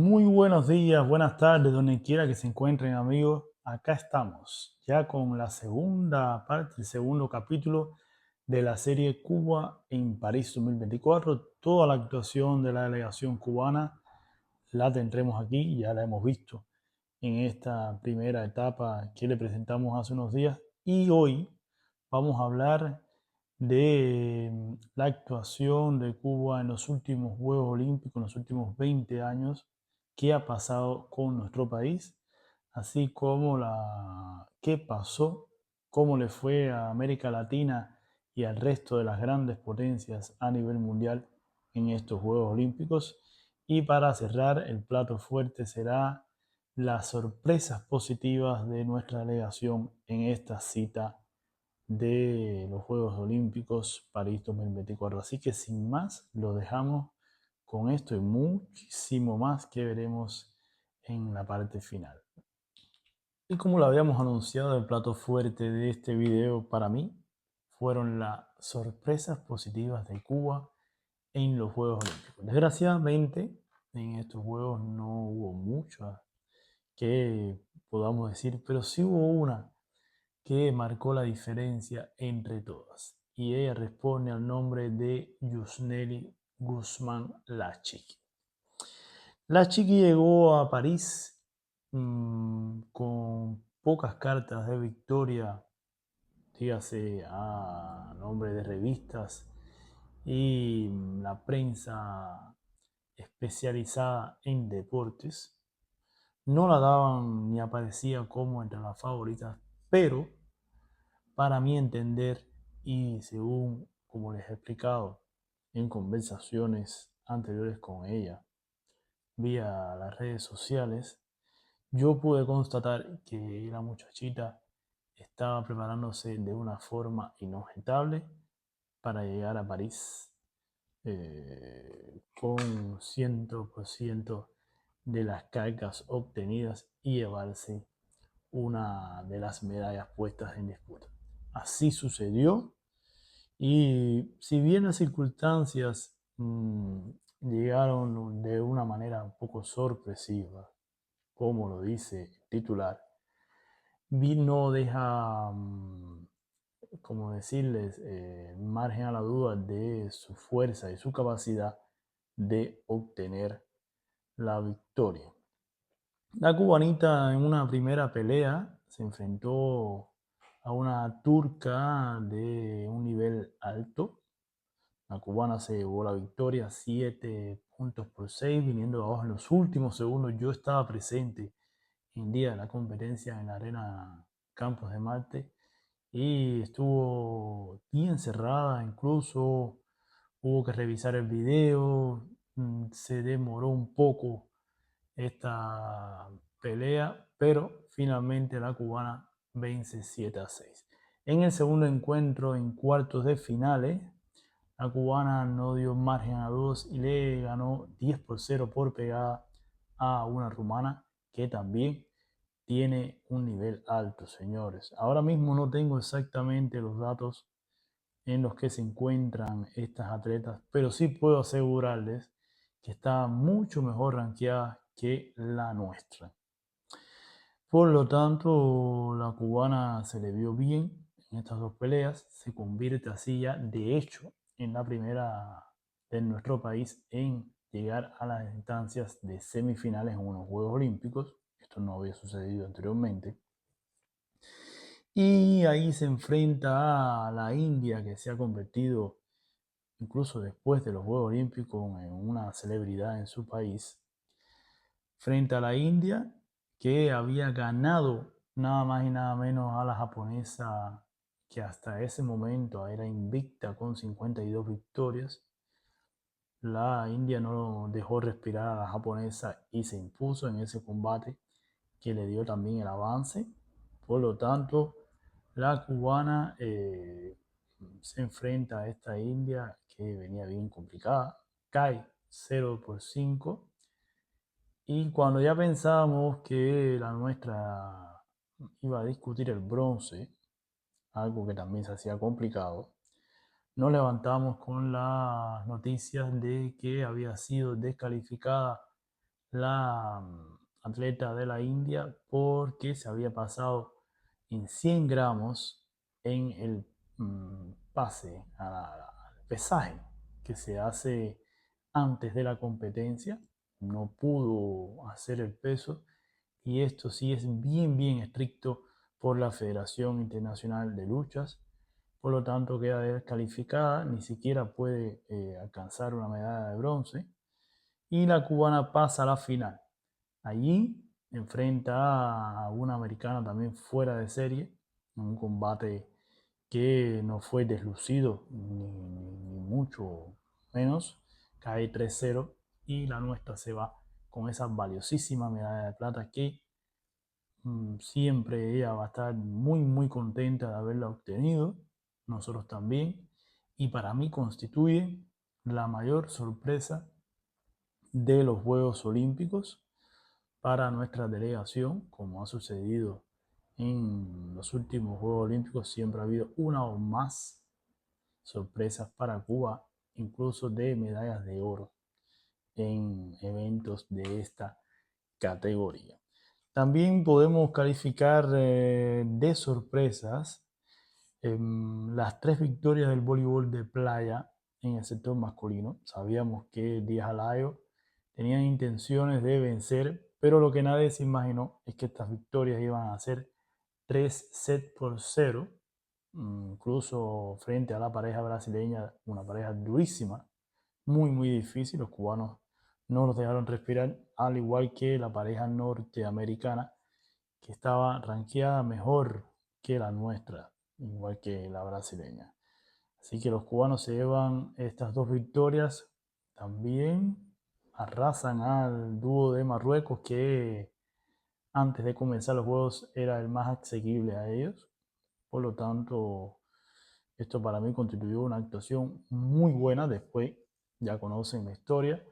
Muy buenos días, buenas tardes, donde quiera que se encuentren, amigos. Acá estamos, ya con la segunda parte, el segundo capítulo de la serie Cuba en París 2024. Toda la actuación de la delegación cubana la tendremos aquí, ya la hemos visto en esta primera etapa que le presentamos hace unos días. Y hoy vamos a hablar de la actuación de Cuba en los últimos Juegos Olímpicos, en los últimos 20 años, qué ha pasado con nuestro país, así como qué pasó, cómo le fue a América Latina y al resto de las grandes potencias a nivel mundial en estos Juegos Olímpicos. Y para cerrar, el plato fuerte será las sorpresas positivas de nuestra delegación en esta cita de los Juegos Olímpicos París 2024. Así que sin más, lo dejamos con esto y muchísimo más que veremos en la parte final. Y como lo habíamos anunciado, el plato fuerte de este video para mí fueron las sorpresas positivas de Cuba en los Juegos Olímpicos. Desgraciadamente, en estos Juegos no hubo mucho que podamos decir, pero sí hubo una que marcó la diferencia entre todas. Y ella responde al nombre de Yusneli Guzmán Lachiqui. Lachiqui llegó a París con pocas cartas de victoria, dígase a nombre de revistas y la prensa especializada en deportes. No la daban ni aparecía como entre las favoritas, pero para mi entender, y según como les he explicado en conversaciones anteriores con ella, vía las redes sociales, yo pude constatar que la muchachita estaba preparándose de una forma inobjetable para llegar a París con 100% de las cargas obtenidas y llevarse una de las medallas puestas en disputa. Así sucedió y si bien las circunstancias llegaron de una manera un poco sorpresiva, como lo dice el titular, no deja, como decirles, margen a la duda de su fuerza y su capacidad de obtener la victoria. La cubanita en una primera pelea se enfrentó a una turca de un nivel alto. La cubana se llevó la victoria, 7 puntos por 6, viniendo de abajo en los últimos segundos. Yo estaba presente en día de la competencia en la Arena Campos de Marte y estuvo bien cerrada, incluso hubo que revisar el video, se demoró un poco esta pelea, pero finalmente la cubana vence 7-6. En el segundo encuentro, en cuartos de finales, la cubana no dio margen a dudas y le ganó 10-0 por pegada a una rumana que también tiene un nivel alto, señores. Ahora mismo no tengo exactamente los datos en los que se encuentran estas atletas, pero sí puedo asegurarles que está mucho mejor rankeada que la nuestra. Por lo tanto, la cubana se le vio bien en estas dos peleas, se convierte así ya de hecho en la primera de nuestro país en llegar a las instancias de semifinales en unos Juegos Olímpicos. Esto no había sucedido anteriormente. Y ahí se enfrenta a la India, que se ha convertido, incluso después de los Juegos Olímpicos, en una celebridad en su país, frente a la India, que había ganado nada más y nada menos a la japonesa, que hasta ese momento era invicta con 52 victorias. La India no dejó respirar a la japonesa y se impuso en ese combate que le dio también el avance. Por lo tanto, la cubana se enfrenta a esta India que venía bien complicada, cae 0-5 y cuando ya pensábamos que la nuestra iba a discutir el bronce, algo que también se hacía complicado, nos levantamos con las noticias de que había sido descalificada la atleta de la India porque se había pasado en 100 gramos en el pase al pesaje que se hace antes de la competencia. No pudo hacer el peso y esto sí es bien estricto por la Federación Internacional de Luchas. Por lo tanto, queda descalificada, ni siquiera puede alcanzar una medalla de bronce. Y la cubana pasa a la final. Allí enfrenta a una americana también fuera de serie, en un combate que no fue deslucido, ni mucho menos. Cae 3-0 y la nuestra se va con esa valiosísima medalla de plata que siempre ella va a estar muy contenta de haberla obtenido, nosotros también, y para mí constituye la mayor sorpresa de los Juegos Olímpicos para nuestra delegación, como ha sucedido en los últimos Juegos Olímpicos. Siempre ha habido una o más sorpresas para Cuba, incluso de medallas de oro en eventos de esta categoría. También podemos calificar de sorpresas las 3 victorias del voleibol de playa en el sector masculino. Sabíamos que Díaz Alayo tenían intenciones de vencer, pero lo que nadie se imaginó es que estas victorias iban a ser 3-0, incluso frente a la pareja brasileña, una pareja durísima, muy difícil. Los cubanos no los dejaron respirar, al igual que la pareja norteamericana, que estaba rankeada mejor que la nuestra, igual que la brasileña. Así que los cubanos se llevan estas 2 victorias. También arrasan al dúo de Marruecos, que antes de comenzar los juegos era el más asequible a ellos. Por lo tanto, esto para mí constituyó una actuación muy buena. Después ya conocen la historia.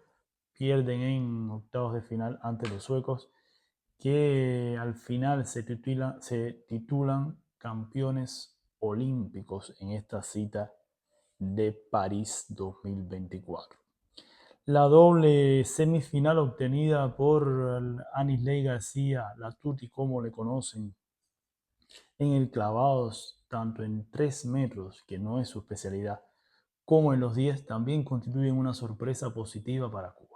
Pierden en octavos de final ante los suecos, que al final se titulan campeones olímpicos en esta cita de París 2024. La doble semifinal obtenida por Anisley García, la Tuti como le conocen, en el clavados, tanto en 3 metros, que no es su especialidad, como en los 10, también constituyen una sorpresa positiva para Cuba.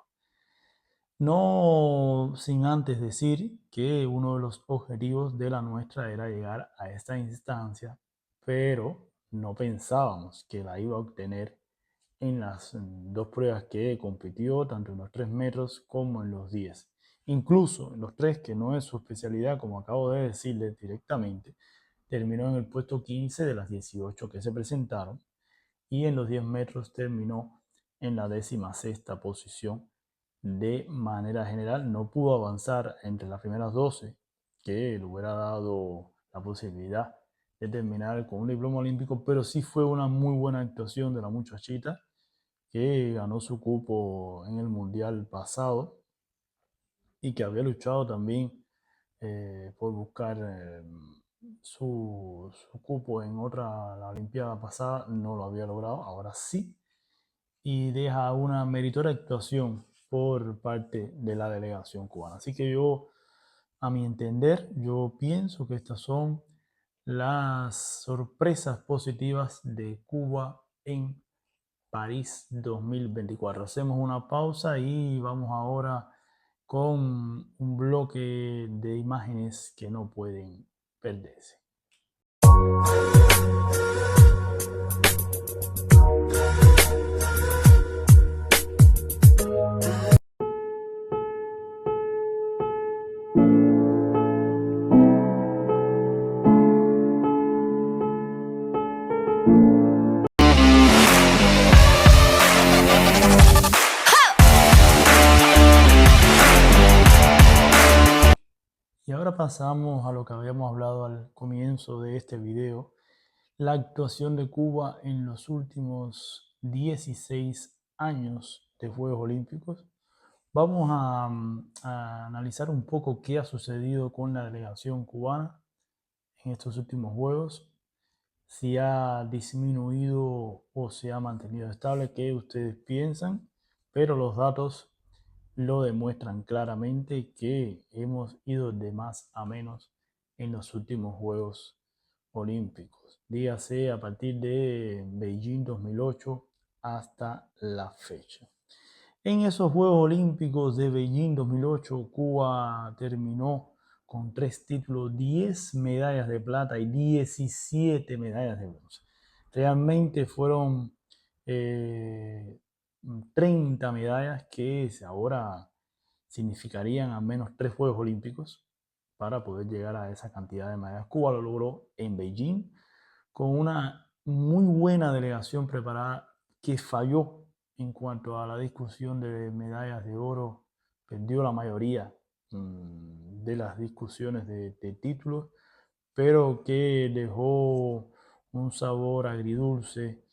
No sin antes decir que uno de los objetivos de la nuestra era llegar a esta instancia, pero no pensábamos que la iba a obtener en las 2 pruebas que compitió, tanto en los 3 metros como en los 10. Incluso en los 3, que no es su especialidad, como acabo de decirle directamente, terminó en el puesto 15 de las 18 que se presentaron, y en los 10 metros terminó en la 16ª posición. De manera general, no pudo avanzar entre las primeras 12, que le hubiera dado la posibilidad de terminar con un diploma olímpico, pero sí fue una muy buena actuación de la muchachita, que ganó su cupo en el mundial pasado y que había luchado también por buscar su cupo en la Olimpiada pasada. No lo había logrado, ahora sí, y deja una meritoria actuación por parte de la delegación cubana. Así que yo, a mi entender, yo pienso que estas son las sorpresas positivas de Cuba en París 2024. Hacemos una pausa y vamos ahora con un bloque de imágenes que no pueden perderse. Y ahora pasamos a lo que habíamos hablado al comienzo de este video, la actuación de Cuba en los últimos 16 años de Juegos Olímpicos. Vamos a analizar un poco qué ha sucedido con la delegación cubana en estos últimos Juegos, si ha disminuido o se ha mantenido estable, qué ustedes piensan, pero los datos lo demuestran claramente que hemos ido de más a menos en los últimos Juegos Olímpicos. Dígase a partir de Beijing 2008 hasta la fecha. En esos Juegos Olímpicos de Beijing 2008, Cuba terminó con 3 títulos, 10 medallas de plata y 17 medallas de bronce. Realmente fueron 30 medallas que ahora significarían al menos 3 Juegos Olímpicos para poder llegar a esa cantidad de medallas. Cuba lo logró en Beijing con una muy buena delegación preparada que falló en cuanto a la discusión de medallas de oro, perdió la mayoría de las discusiones de títulos, pero que dejó un sabor agridulce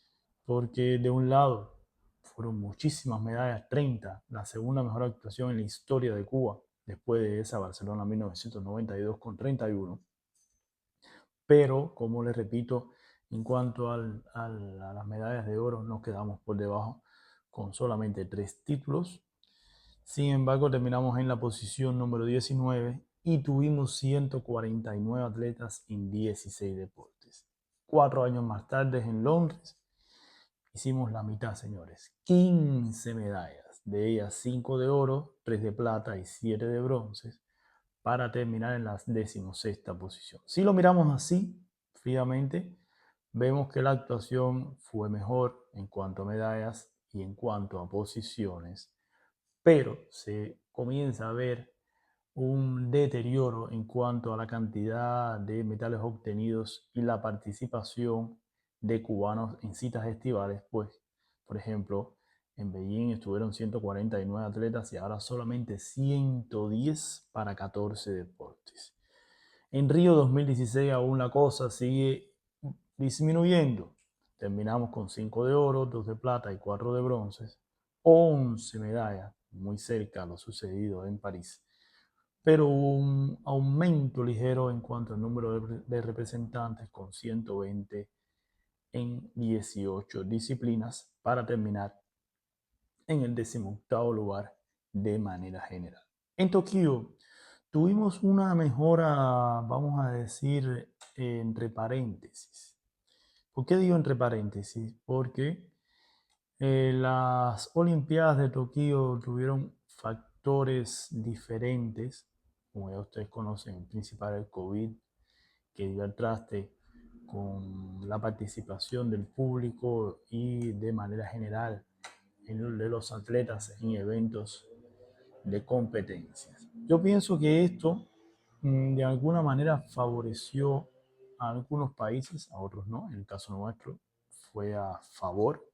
porque de un lado fueron muchísimas medallas, 30, la segunda mejor actuación en la historia de Cuba, después de esa Barcelona 1992 con 31, pero como les repito, en cuanto a las medallas de oro, nos quedamos por debajo con solamente 3 títulos. Sin embargo, terminamos en la posición número 19 y tuvimos 149 atletas en 16 deportes. 4 años más tarde, en Londres, hicimos la mitad, señores. 15 medallas, de ellas 5 de oro, 3 de plata y 7 de bronce, para terminar en la 16ª posición. Si lo miramos así, fríamente, vemos que la actuación fue mejor en cuanto a medallas y en cuanto a posiciones, pero se comienza a ver un deterioro en cuanto a la cantidad de metales obtenidos y la participación de cubanos en citas estivales, pues, por ejemplo, en Beijing estuvieron 149 atletas y ahora solamente 110 para 14 deportes. En Río 2016 aún la cosa sigue disminuyendo. Terminamos con 5 de oro, 2 de plata y 4 de bronce, 11 medallas, muy cerca a lo sucedido en París. Pero hubo un aumento ligero en cuanto al número de representantes, con 120 en 18 disciplinas, para terminar en el 18º lugar de manera general. En Tokio tuvimos una mejora, vamos a decir, entre paréntesis. ¿Por qué digo entre paréntesis? Porque las Olimpiadas de Tokio tuvieron factores diferentes, como ya ustedes conocen, el principal el COVID, que dio al traste con la participación del público y de manera general de los atletas en eventos de competencias. Yo pienso que esto de alguna manera favoreció a algunos países, a otros no. En el caso nuestro fue a favor.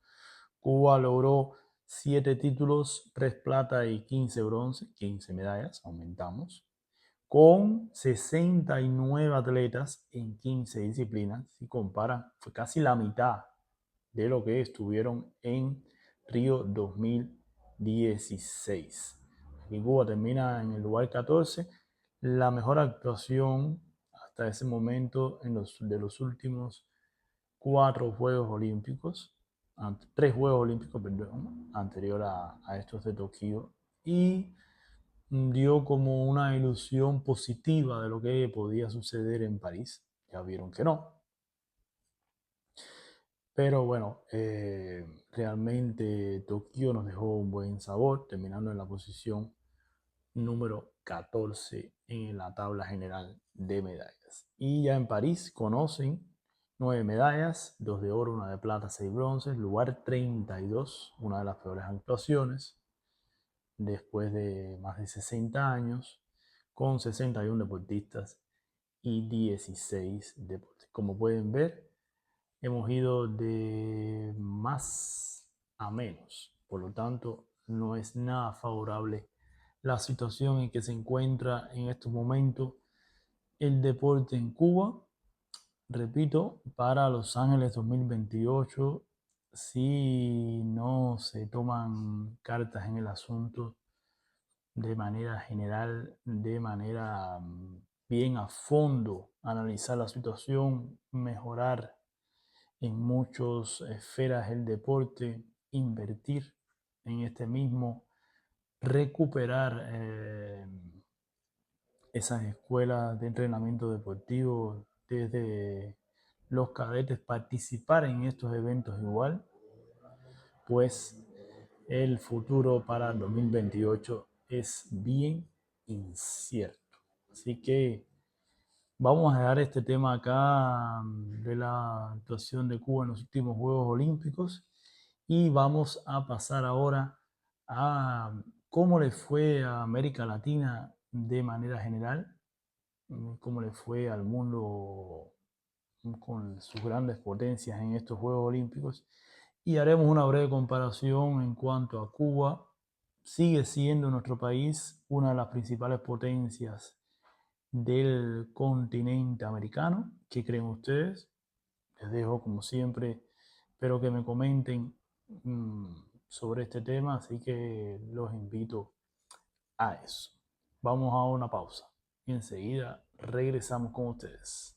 Cuba logró 7 títulos, 3 plata y 15 bronce, 15 medallas, aumentamos, con 69 atletas en 15 disciplinas. Si comparan, fue casi la mitad de lo que estuvieron en Río 2016. Aquí Cuba termina en el lugar 14, la mejor actuación hasta ese momento de los últimos 4 Juegos Olímpicos, 3 Juegos Olímpicos, perdón, anterior a estos de Tokio, y dio como una ilusión positiva de lo que podía suceder en París. Ya vieron que no. Pero bueno, realmente Tokio nos dejó un buen sabor, terminando en la posición número 14 en la tabla general de medallas. Y ya en París conocen 9 medallas, 2 de oro, 1 de plata, 6 bronces, lugar 32, una de las peores actuaciones, después de más de 60 años, con 61 deportistas y 16 deportes. Como pueden ver, hemos ido de más a menos. Por lo tanto, no es nada favorable la situación en que se encuentra en estos momentos el deporte en Cuba. Repito, para Los Ángeles 2028, si no se toman cartas en el asunto de manera general, de manera bien a fondo, analizar la situación, mejorar en muchas esferas el deporte, invertir en este mismo, recuperar esas escuelas de entrenamiento deportivo desde los cadetes, participar en estos eventos igual, pues el futuro para el 2028 es bien incierto. Así que vamos a dejar este tema acá de la actuación de Cuba en los últimos Juegos Olímpicos y vamos a pasar ahora a cómo le fue a América Latina de manera general, cómo le fue al mundo con sus grandes potencias en estos Juegos Olímpicos y haremos una breve comparación en cuanto a Cuba. Sigue siendo nuestro país una de las principales potencias del continente americano. ¿Qué creen ustedes? Les dejo como siempre, espero que me comenten sobre este tema, así que los invito a eso. Vamos a una pausa y enseguida regresamos con ustedes.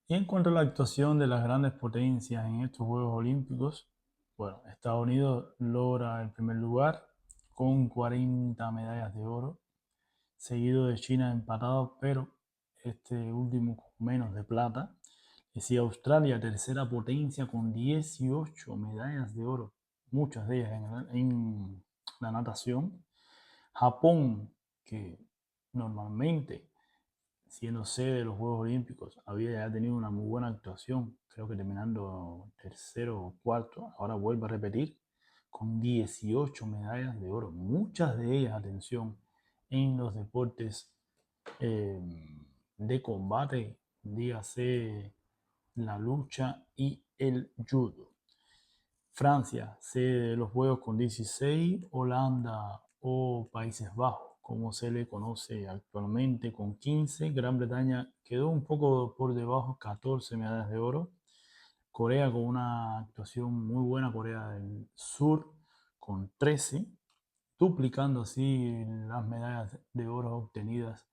Y en cuanto a la actuación de las grandes potencias en estos Juegos Olímpicos, bueno, Estados Unidos logra el primer lugar con 40 medallas de oro, seguido de China empatado, pero este último con menos de plata. Y si Australia, tercera potencia con 18 medallas de oro, muchas de ellas en la natación. Japón, que normalmente, siendo sede de los Juegos Olímpicos, había ya tenido una muy buena actuación, creo que terminando tercero o cuarto, ahora vuelve a repetir, con 18 medallas de oro, muchas de ellas, atención, en los deportes de combate, dígase la lucha y el judo. Francia, sede de los Juegos con 16, Holanda o Países Bajos, como se le conoce actualmente, con 15, Gran Bretaña quedó un poco por debajo, 14 medallas de oro, Corea con una actuación muy buena, Corea del Sur con 13, duplicando así las medallas de oro obtenidas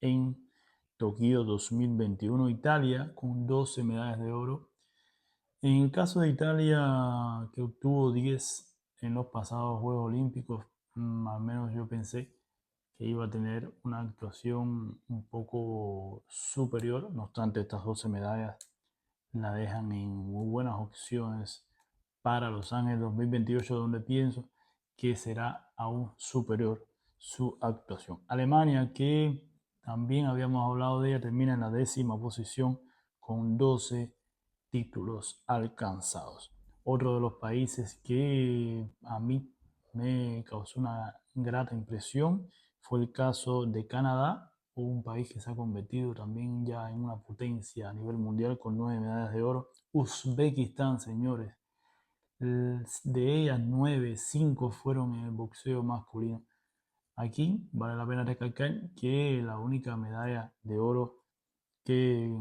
en Tokio 2021, Italia con 12 medallas de oro. En el caso de Italia, que obtuvo 10 en los pasados Juegos Olímpicos, al menos yo pensé que iba a tener una actuación un poco superior. No obstante, estas 12 medallas la dejan en muy buenas opciones para Los Ángeles 2028, donde pienso que será aún superior su actuación. Alemania, que también habíamos hablado de ella, termina en la 10ª posición con 12 títulos alcanzados. Otro de los países que a mí me causó una grata impresión fue el caso de Canadá, un país que se ha convertido también ya en una potencia a nivel mundial con 9 medallas de oro. Uzbekistán, señores, de ellas 9, 5 fueron en el boxeo masculino. Aquí vale la pena recalcar que la única medalla de oro que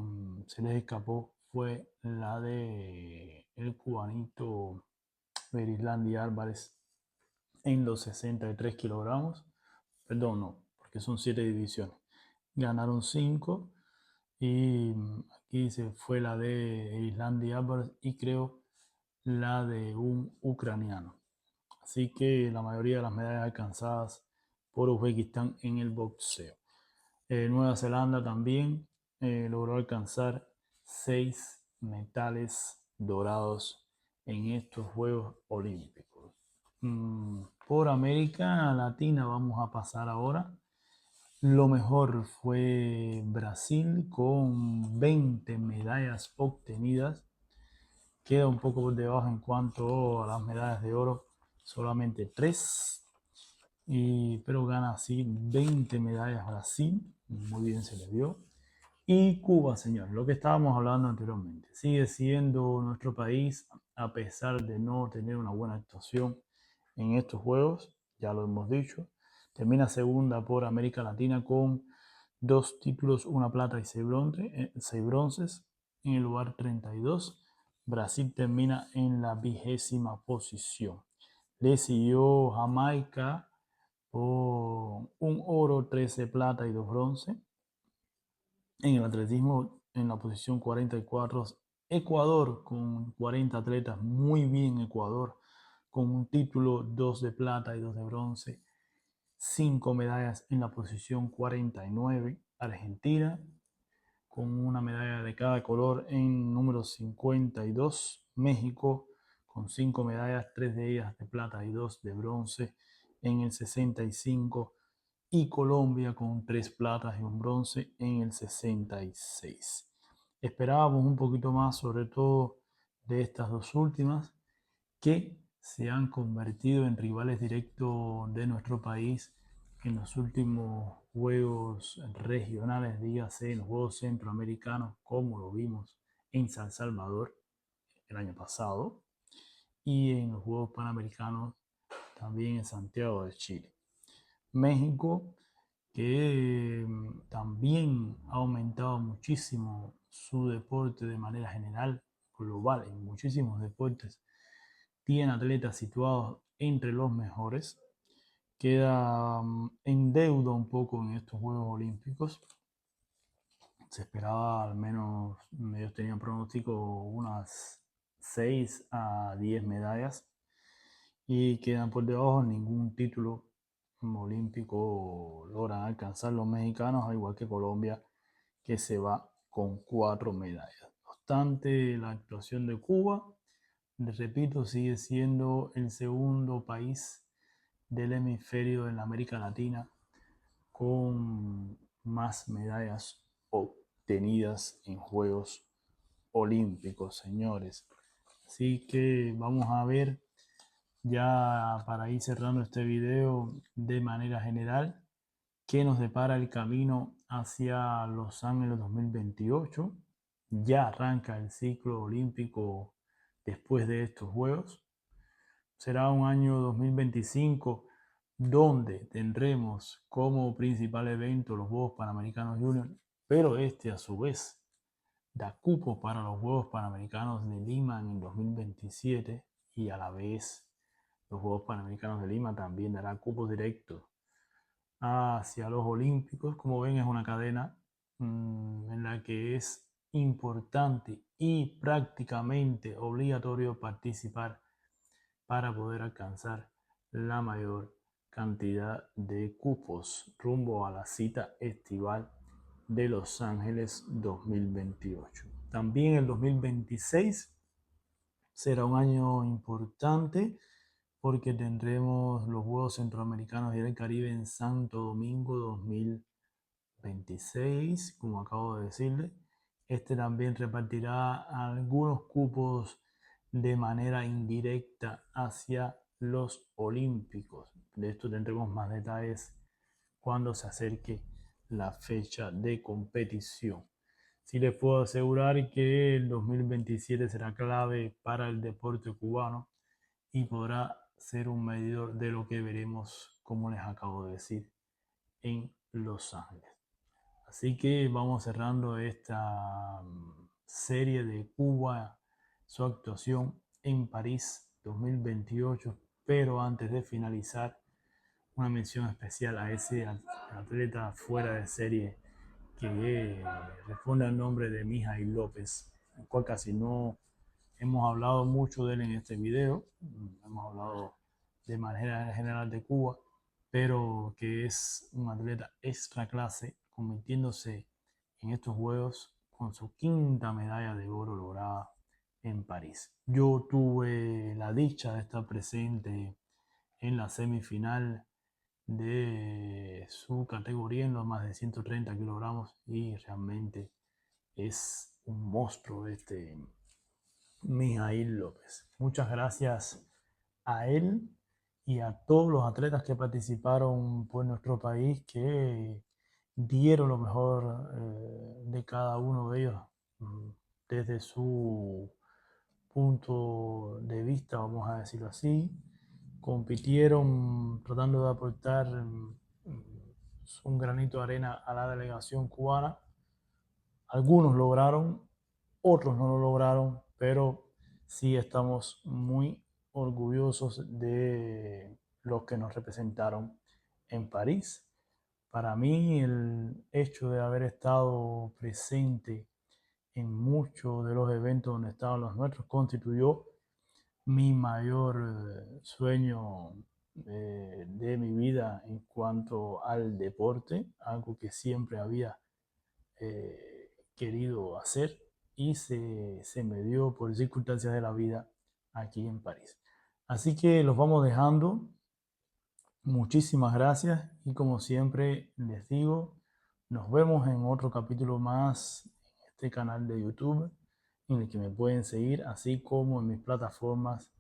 se les escapó fue la de el cubanito Berislandy Álvarez en los 63 kilogramos. Perdón, no, porque son 7 divisiones. Ganaron 5 y aquí se fue la de Berislandy Álvarez y creo la de un ucraniano. Así que la mayoría de las medallas alcanzadas por Uzbekistán en el boxeo. Nueva Zelanda también logró alcanzar 6 metales dorados en estos Juegos Olímpicos. Por América Latina vamos a pasar ahora. Lo mejor fue Brasil con 20 medallas obtenidas. Queda un poco por debajo en cuanto a las medallas de oro, solamente 3. Pero gana así 20 medallas Brasil, muy bien se le dio. Y Cuba, señor, lo que estábamos hablando anteriormente, sigue siendo nuestro país, a pesar de no tener una buena actuación en estos Juegos, ya lo hemos dicho, termina segunda por América Latina con 2 títulos, una plata y 6 bronces, en el lugar 32. Brasil termina en la 20ª posición. Le siguió Jamaica con un oro, 13 plata y 2 bronce. En el atletismo, en la posición 44, Ecuador con 40 atletas, muy bien Ecuador, con un título, 2 de plata y 2 de bronce, 5 medallas en la posición 49, Argentina, con una medalla de cada color en número 52, México, con 5 medallas, 3 de ellas de plata y 2 de bronce en el 65, y Colombia con 3 platas y un bronce en el 66. Esperábamos un poquito más, sobre todo de estas dos últimas, que se han convertido en rivales directos de nuestro país en los últimos Juegos Regionales, dígase en los Juegos Centroamericanos, como lo vimos en San Salvador el año pasado, y en los Juegos Panamericanos también en Santiago de Chile. México, que también ha aumentado muchísimo su deporte de manera general, global, en muchísimos deportes. Tiene atletas situados entre los mejores. Queda en deuda un poco en estos Juegos Olímpicos. Se esperaba al menos, ellos tenían pronóstico unas 6 a 10 medallas y quedan por debajo. Ningún título olímpico logran alcanzar los mexicanos, al igual que Colombia, que se va con 4 medallas. No obstante, la actuación de Cuba, les repito, sigue siendo el segundo país del hemisferio en la América Latina con más medallas obtenidas en Juegos Olímpicos, señores. Así que vamos a ver, ya para ir cerrando este video de manera general, qué nos depara el camino hacia Los Ángeles 2028. Ya arranca el ciclo olímpico después de estos Juegos. Será un año 2025 donde tendremos como principal evento los Juegos Panamericanos Junior, pero este a su vez da cupo para los Juegos Panamericanos de Lima en 2027, y a la vez los Juegos Panamericanos de Lima también dará cupo directo hacia los Olímpicos. Como ven, es una cadena en la que es importante y prácticamente obligatorio participar para poder alcanzar la mayor cantidad de cupos rumbo a la cita estival de Los Ángeles 2028. También el 2026 será un año importante porque tendremos los Juegos Centroamericanos y del Caribe en Santo Domingo 2026, como acabo de decirle. Este también repartirá algunos cupos de manera indirecta hacia los Olímpicos. De esto tendremos más detalles cuando se acerque la fecha de competición. Sí les puedo asegurar que el 2027 será clave para el deporte cubano y podrá ser un medidor de lo que veremos, como les acabo de decir, en Los Ángeles. Así que vamos cerrando esta serie de Cuba, su actuación en París 2028, pero antes de finalizar, una mención especial a ese atleta fuera de serie que responde al nombre de Mijail López, el cual casi no hemos hablado mucho de él en este video. Hemos hablado de manera general de Cuba, pero que es un atleta extra clase, convirtiéndose en estos Juegos con su quinta medalla de oro lograda en París. Yo tuve la dicha de estar presente en la semifinal de su categoría en los más de 130 kilogramos y realmente es un monstruo este Mijail López. Muchas gracias a él y a todos los atletas que participaron por nuestro país, que dieron lo mejor de cada uno de ellos desde su punto de vista, vamos a decirlo así. Compitieron tratando de aportar un granito de arena a la delegación cubana. Algunos lograron, otros no lo lograron, pero sí estamos muy orgullosos de los que nos representaron en París. Para mí el hecho de haber estado presente en muchos de los eventos donde estaban los nuestros constituyó mi mayor sueño de mi vida en cuanto al deporte, algo que siempre había querido hacer y se me dio por circunstancias de la vida aquí en París. Así que los vamos dejando. Muchísimas gracias y como siempre les digo, nos vemos en otro capítulo más en este canal de YouTube en el que me pueden seguir, así como en mis plataformas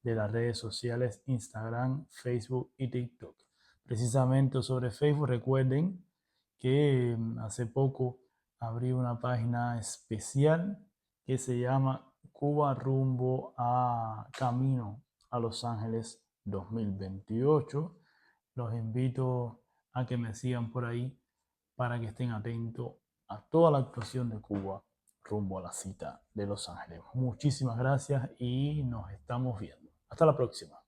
de las redes sociales Instagram, Facebook y TikTok. Precisamente sobre Facebook, recuerden que hace poco abrí una página especial que se llama Cuba rumbo a Camino a Los Ángeles 2028. Los invito a que me sigan por ahí para que estén atentos a toda la actuación de Cuba rumbo a la cita de Los Ángeles. Muchísimas gracias y nos estamos viendo. Hasta la próxima.